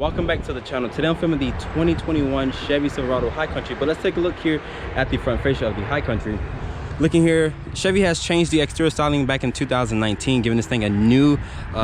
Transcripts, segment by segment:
Welcome back to the channel. Today I'm filming the 2021 Chevy Silverado High Country, but let's take a look here at the front fascia of the High Country. Looking here, Chevy has changed the exterior styling back in 2019, giving this thing a new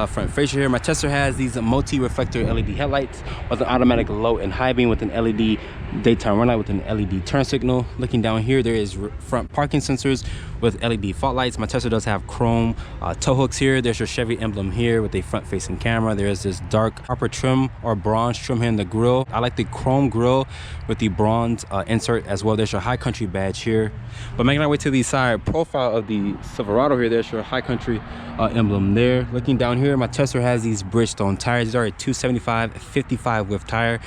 front fascia here. My Tester has these multi-reflector LED headlights with an automatic low and high beam with an LED daytime run light with an LED turn signal. Looking down here, there is front parking sensors with LED fog lights. My Tester does have chrome tow hooks here. There's your Chevy emblem here with a front-facing camera. There is this dark copper trim or bronze trim here in the grille. I like the chrome grille with the bronze insert as well. There's your High Country badge here. But making our way to the side profile of the Silverado here, there's your High Country emblem there. Looking down here, my Tester has these Bridgestone tires. These are a 275 55 width tire.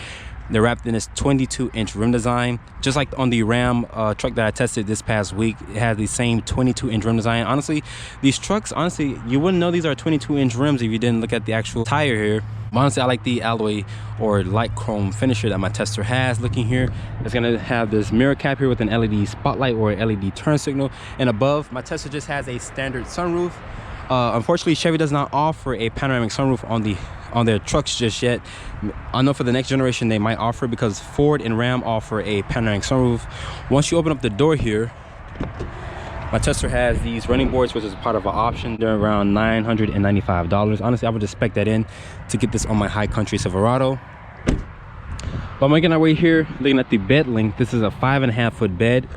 They're wrapped in this 22-inch rim design, just like on the Ram truck that I tested this past week. It has the same 22-inch rim design. Honestly, these trucks, you wouldn't know these are 22-inch rims if you didn't look at the actual tire here. But honestly, I like the alloy or light chrome finisher that my Tester has. Looking here, it's gonna have this mirror cap here with an LED spotlight or LED turn signal. And above, my Tester just has a standard sunroof. Unfortunately, Chevy does not offer a panoramic sunroof on their trucks just yet. I know for the next generation they might offer, because Ford and Ram offer a panoramic sunroof. Once you open up the door here, my Tester has these running boards, which is part of an option. They're around $995. Honestly, I would just spec that in to get this on my High Country Silverado. But I'm making our way here, looking at the bed length. This is a 5.5 foot bed.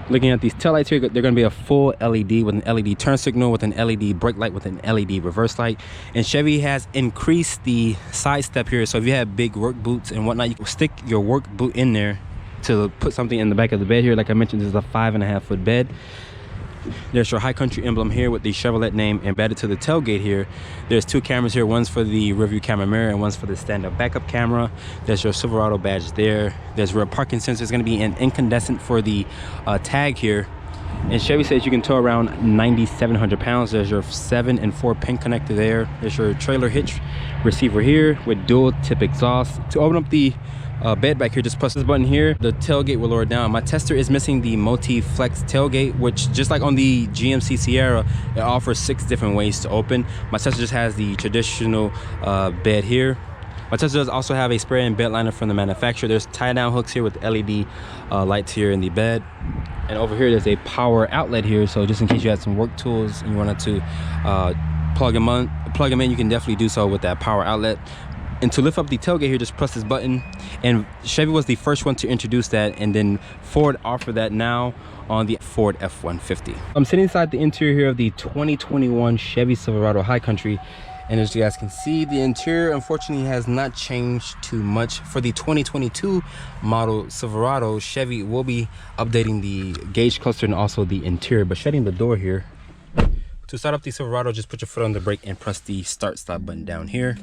Looking at these taillights here, they're going to be a full LED with an LED turn signal, with an LED brake light, with an LED reverse light. And Chevy has increased the side step here, so if you have big work boots and whatnot, you can stick your work boot in there to put something in the back of the bed here. Like I mentioned, this is a 5.5 foot bed. There's your High Country emblem here with the Chevrolet name embedded to the tailgate here. There's two cameras here. One's for the rearview camera mirror and one's for the stand-up backup camera. There's your Silverado badge there. There's rear parking sensors. It's going to be an incandescent for the tag here. And Chevy says you can tow around 9,700 pounds. There's your 7 and 4 pin connector there. There's your trailer hitch receiver here with dual tip exhaust. To open up the bed back here, just press this button here. The tailgate will lower down. My Tester is missing the multi-flex tailgate, which just like on the GMC Sierra, it offers 6 different ways to open. My Tester just has the traditional bed here. My Tester does also have a spray and bed liner from the manufacturer. There's tie-down hooks here with LED lights here in the bed. And over here, there's a power outlet here. So just in case you had some work tools and you wanted to plug them in, you can definitely do so with that power outlet. And to lift up the tailgate here, just press this button. And Chevy was the first one to introduce that, and then Ford offered that now on the Ford F-150. I'm sitting inside the interior here of the 2021 Chevy Silverado High Country, and as you guys can see, the interior unfortunately has not changed too much. For the 2022 model Silverado, Chevy will be updating the gauge cluster and also the interior. But shutting the door here, to start up the Silverado, just put your foot on the brake and press the start-stop button down here.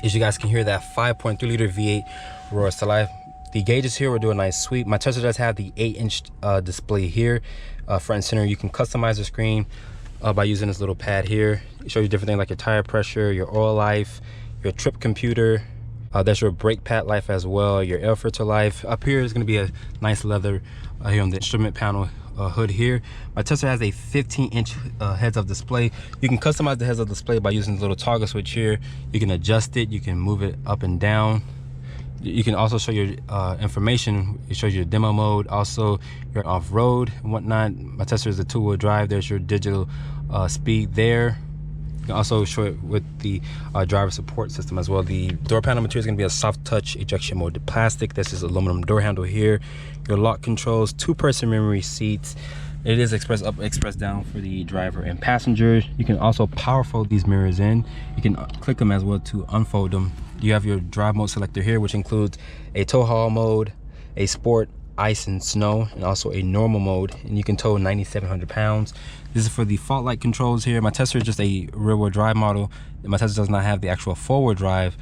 As you guys can hear, that 5.3 liter V8 roars to life. The gauges here will do a nice sweep. My Tester does have the 8-inch display here, front and center. You can customize the screen by using this little pad here. It shows you different things like your tire pressure, your oil life, your trip computer. That's your brake pad life as well, your air filter life. Up here is going to be a nice leather here on the instrument panel hood here. My Tester has a 15-inch heads-up display. You can customize the heads-up display by using the little toggle switch here. You can adjust it, you can move it up and down. You can also show your information. It shows you your demo mode, also your off-road and whatnot. My Tester is a 2-wheel drive. There's your digital speed there. You can also show it with the driver support system as well. The door panel material is going to be a soft touch ejection molded plastic. This is aluminum door handle here. Your lock controls, 2-person memory seats. It is express up, express down for the driver and passengers. You can also power fold these mirrors in. You can click them as well to unfold them. You have your drive mode selector here, which includes a tow haul mode, a sport, ice and snow, and also a normal mode, and you can tow 9,700 pounds. This is for the fault light controls here. My Tester is just a rear-wheel drive model. My Tester does not have the actual forward drive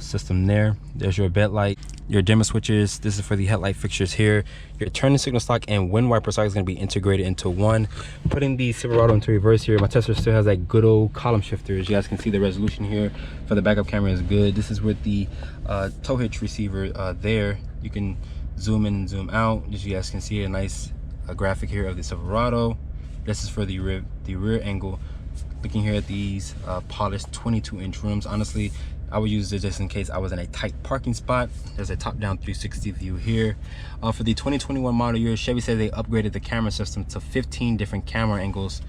system there. There's your bed light, your dimmer switches. This is for the headlight fixtures here. Your turning signal stock and wind wiper stock is going to be integrated into one. Putting the Silverado into reverse here, my Tester still has that good old column shifter. As you guys can see, the resolution here for the backup camera is good. This is with the tow hitch receiver there. You can zoom in and zoom out. As you guys can see, a nice graphic here of the Silverado. This is for the rear angle. Looking here at these polished 22-inch rims, honestly, I would use it just in case I was in a tight parking spot. There's a top-down 360 view here. For the 2021 model year, Chevy said they upgraded the camera system to 15 different camera angles.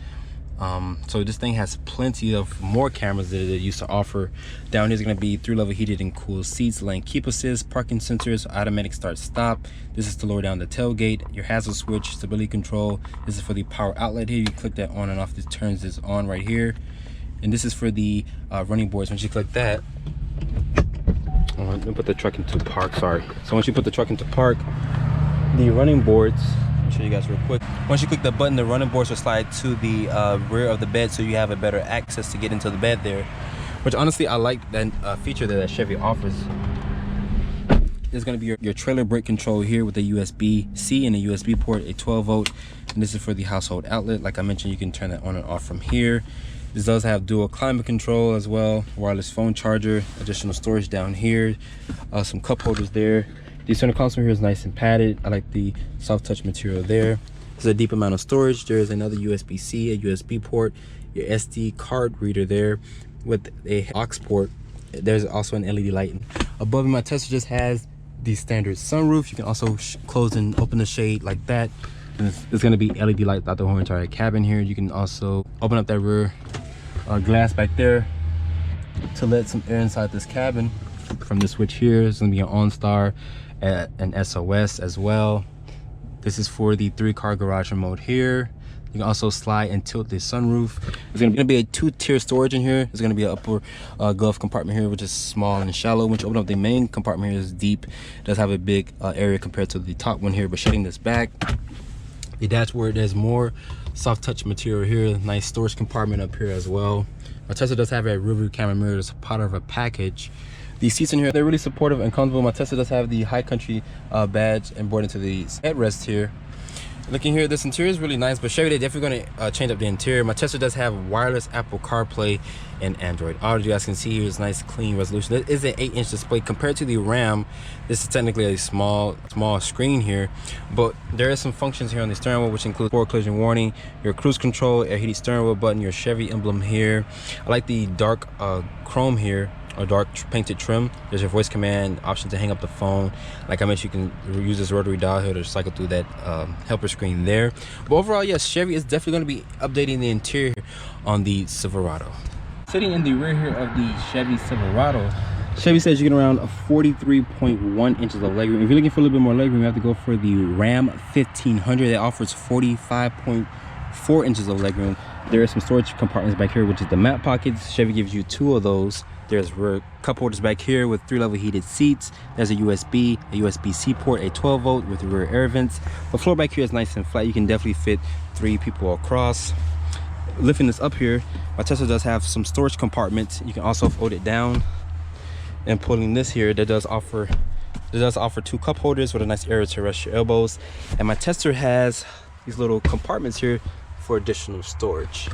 So this thing has plenty of more cameras that it used to offer. Down here is going to be 3-level heated and cooled seats, lane keep assist, parking sensors, automatic start stop. This is to lower down the tailgate, your hazard switch, stability control. This is for the power outlet here. You click that on and off. This turns this on right here. And this is for the running boards. Once you click that, let me put the truck into park, sorry. So once you put the truck into park, the running boards, I'll show you guys real quick. Once you click the button, the running boards will slide to the rear of the bed, so you have a better access to get into the bed there. Which honestly, I like that feature that Chevy offers. There's gonna be your trailer brake control here with a USB-C and a USB port, a 12-volt. And this is for the household outlet. Like I mentioned, you can turn that on and off from here. This does have dual climate control as well, wireless phone charger, additional storage down here, some cup holders there. The center console here is nice and padded. I like the soft touch material there. There's a deep amount of storage. There's another USB-C, a USB port, your SD card reader there with a aux port. There's also an LED light. Above me, my Tesla just has the standard sunroof. You can also close and open the shade like that. And there's going to be LED lights throughout the whole entire cabin here. You can also open up that rear glass back there to let some air inside this cabin. From the switch here, it's going to be an OnStar, an SOS as well. This is for the 3-car garage remote here. You can also slide and tilt the sunroof. There's going to be a 2-tier storage in here. There's going to be an upper glove compartment here, which is small and shallow. Once you open up the main compartment here, is deep. It does have a big area compared to the top one here, but shutting this back, the dashboard, there's more soft touch material here. Nice storage compartment up here as well. My Tesla does have a rear view camera mirror. It's part of a package. The seats in here, they're really supportive and comfortable. My Tesla does have the High Country badge embroidered into the headrest here. Looking here, this interior is really nice, but Chevy, they're definitely going to change up the interior. My Tesla does have wireless Apple CarPlay and Android Auto. You guys can see here is nice clean resolution. It is an 8-inch display compared to the Ram. This is technically a small screen here, but there are some functions here on the steering wheel, which include forward collision warning, your cruise control, a heated steering wheel button, your Chevy emblem here. I like the dark chrome here, or dark painted trim. There's your voice command option to hang up the phone. Like I mentioned, you can use this rotary dial here to cycle through that helper screen there. But overall, yes, Chevy is definitely going to be updating the interior on the Silverado. Sitting in the rear here of the Chevy Silverado, Chevy says you get around 43.1 inches of legroom. If you're looking for a little bit more legroom, you have to go for the Ram 1500. That offers 45.4 inches of legroom. There are some storage compartments back here, which is the map pockets. Chevy gives you 2 of those. There's rear cup holders back here with 3-level heated seats. There's a USB-C port, a 12-volt with rear air vents. The floor back here is nice and flat. You can definitely fit 3 people across. Lifting this up here, my Tesla does have some storage compartments. You can also fold it down. And pulling this here, that does offer 2 cup holders with a nice area to rest your elbows. And my Tesla has these little compartments here for additional storage.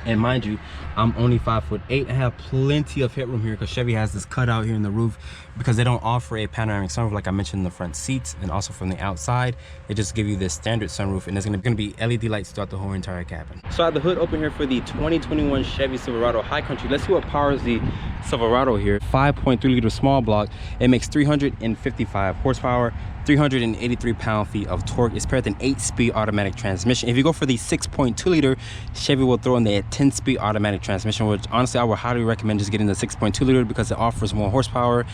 And mind you, I'm only 5'8". I have plenty of headroom here because Chevy has this cutout here in the roof because they don't offer a panoramic sunroof like I mentioned in the front seats, and also from the outside they just give you this standard sunroof, and there's going to be LED lights throughout the whole entire cabin. So I have the hood open here for the 2021 Chevy Silverado High Country. Let's see what powers the Silverado here. 5.3-liter small block. It makes 355 horsepower, 383 pound-feet of torque. It's paired with an 8-speed automatic transmission. If you go for the 6.2-liter, Chevy will throw in the 10-speed automatic transmission, which honestly I would highly recommend just getting the 6.2-liter because it offers more horsepower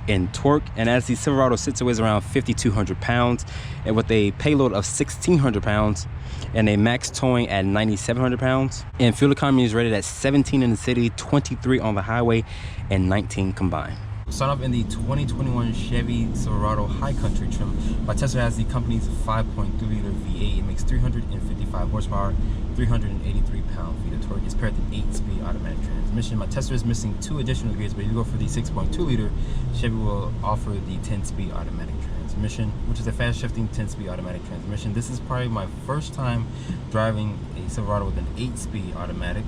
and torque. And as the Silverado sits, it weighs around 5,200 pounds, and with a payload of 1,600 pounds and a max towing at 9,700 pounds. And fuel economy is rated at 17 in the city, 23 on the highway, and 19 combined. Start off in the 2021 Chevy Silverado High Country trim. My Tesla has the company's 5.3-liter V8. It makes 355 horsepower, 383 pound-feet of torque. It's paired with an 8-speed automatic transmission. My Tesla is missing 2 additional gears, but if you go for the 6.2-liter, Chevy will offer the 10-speed automatic transmission, which is a fast-shifting 10-speed automatic transmission. This is probably my first time driving a Silverado with an 8-speed automatic.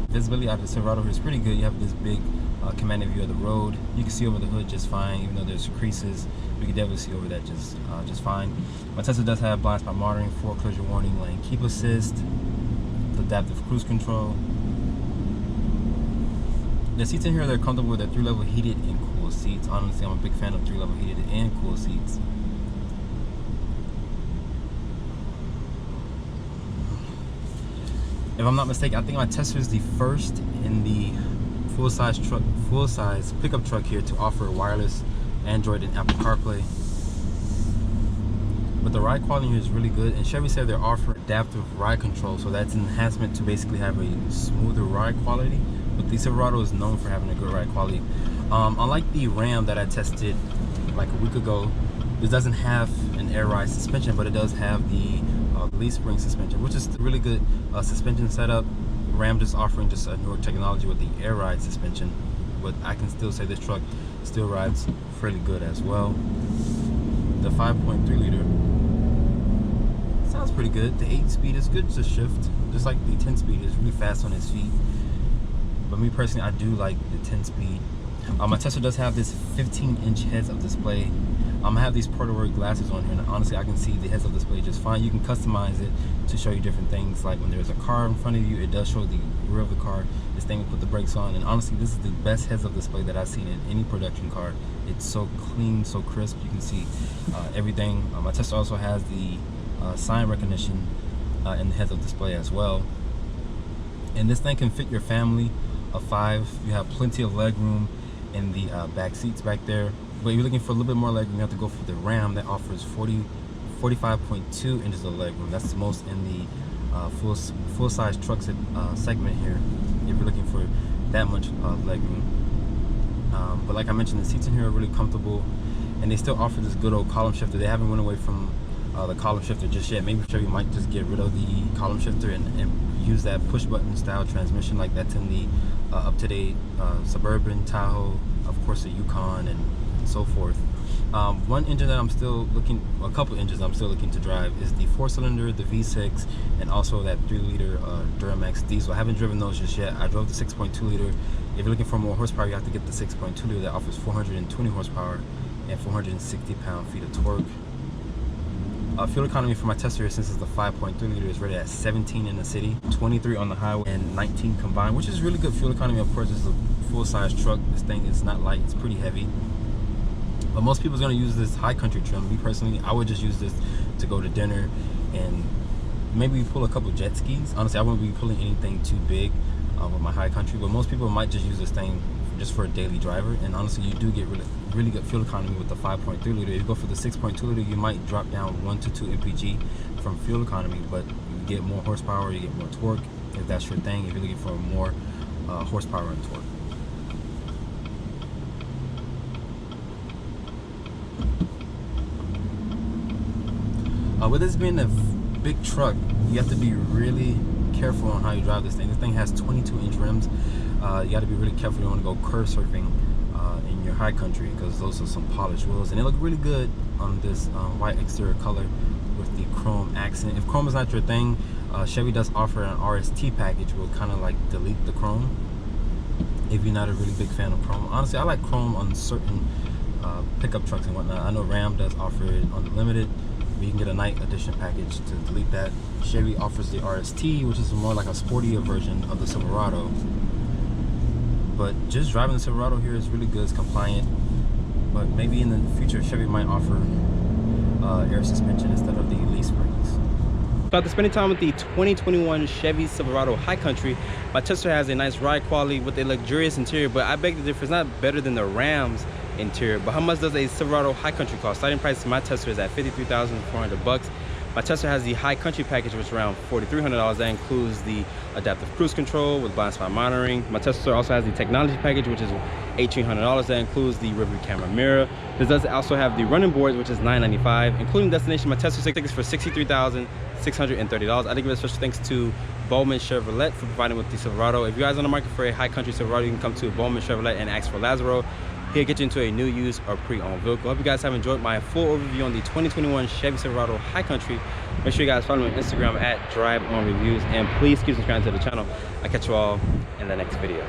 Visibility out of the Silverado here is pretty good. You have this big commanding view of the road. You can see over the hood just fine, even though there's creases. We can definitely see over that just fine. My Tesla does have blind spot monitoring, forward collision warning, lane keep assist, adaptive cruise control. The seats in here, they're comfortable. They're 3-level heated and cool seats. Honestly, I'm a big fan of 3-level heated and cool seats. If I'm not mistaken, I think my Tesla is the first in the full-size pickup truck here to offer wireless Android and Apple CarPlay. But the ride quality here is really good, and Chevy said they're offering adaptive ride control, so that's an enhancement to basically have a smoother ride quality. But the Silverado is known for having a good ride quality. Unlike the Ram that I tested like a week ago, this doesn't have an air ride suspension, but it does have the leaf spring suspension, which is a really good suspension setup. Ram just offering just a newer technology with the air ride suspension, but I can still say this truck still rides fairly good as well. The 5.3 liter sounds pretty good. The 8-speed is good to shift, just like the 10-speed is really fast on its feet. But me personally, I do like the 10-speed. My Tesla does have this 15-inch heads-up display. I have these portable glasses on here, and honestly, I can see the heads-up display just fine. You can customize it to show you different things, like when there's a car in front of you, it does show the rear of the car. This thing will put the brakes on, and honestly, this is the best heads-up display that I've seen in any production car. It's so clean, so crisp. You can see everything. My Tesla also has the sign recognition in the heads-up display as well. And this thing can fit your family of 5. You have plenty of leg room in the back seats back there. But if you're looking for a little bit more leg room, you have to go for the Ram that offers 45.2 inches of leg room. That's the most in the full-size truck segment here, if you're looking for that much leg room. But like I mentioned, the seats in here are really comfortable, and they still offer this good old column shifter. They haven't went away from the column shifter just yet. Maybe Chevy might just get rid of the column shifter and use that push-button style transmission like that's in the up-to-date Suburban, Tahoe, of course the Yukon, and so forth. One engine that I'm still looking, a couple engines I'm still looking to drive is the 4-cylinder, the V6, and also that 3-liter Duramax diesel. I haven't driven those just yet. I drove the 6.2 liter. If you're looking for more horsepower, you have to get the 6.2 liter that offers 420 horsepower and 460 pound-feet of torque. Fuel economy for my Tesla, since it's the 5.3 liter, is rated at 17 in the city, 23 on the highway, and 19 combined, which is really good fuel economy. Of course, it's a full-size truck. This thing is not light, it's pretty heavy. But most people's gonna use this high country trim. Me personally, I would just use this to go to dinner and maybe pull a couple jet skis. Honestly, I wouldn't be pulling anything too big with my high country, but most people might just use this thing just for a daily driver. And honestly, you do get really good fuel economy with the 5.3 liter. If you go for the 6.2 liter, you might drop down 1 to 2 mpg from fuel economy, but you get more horsepower, you get more torque, if that's your thing, if you're looking for more horsepower and torque. With this being a big truck, you have to be really careful on how you drive this thing. This thing has 22-inch rims. You got to be really careful. You don't want to go curve surfing in your high country, because those are some polished wheels, and they look really good on this white exterior color with the chrome accent. If chrome is not your thing, Chevy does offer an RST package, which will kind of like delete the chrome if you're not a really big fan of chrome. Honestly, I like chrome on certain pickup trucks and whatnot. I know Ram does offer it on the Limited. You can get a night edition package to delete that. Chevy offers the RST, which is more like a sportier version of the Silverado. But just driving the Silverado here is really good, it's compliant. But maybe in the future, Chevy might offer air suspension instead of the leaf springs. So after spending time with the 2021 Chevy Silverado High Country, my Tesla has a nice ride quality with a luxurious interior, but I beg to differ, it's not better than the Ram's interior. But how much does a Silverado High Country cost? Starting price of my Tesla is at $53,400. My Tesla has the High Country package, which is around $4,300. That includes the adaptive cruise control with blind spot monitoring. My Tesla also has the technology package, which is $1,800. That includes the rear view camera mirror. This does also have the running boards, which is $995, including destination. My Tesla tickets for $63,630. I'd give a special thanks to Bomnin Chevrolet for providing with the Silverado. If you guys are on the market for a High Country Silverado, you can come to Bomnin Chevrolet and ask for Lazaro. He'll get you into a new, used, or pre-owned vehicle. Hope you guys have enjoyed my full overview on the 2021 Chevy Silverado High Country. Make sure you guys follow me on Instagram at DriveOnReviews, and please keep subscribing to the channel. I'll catch you all in the next video.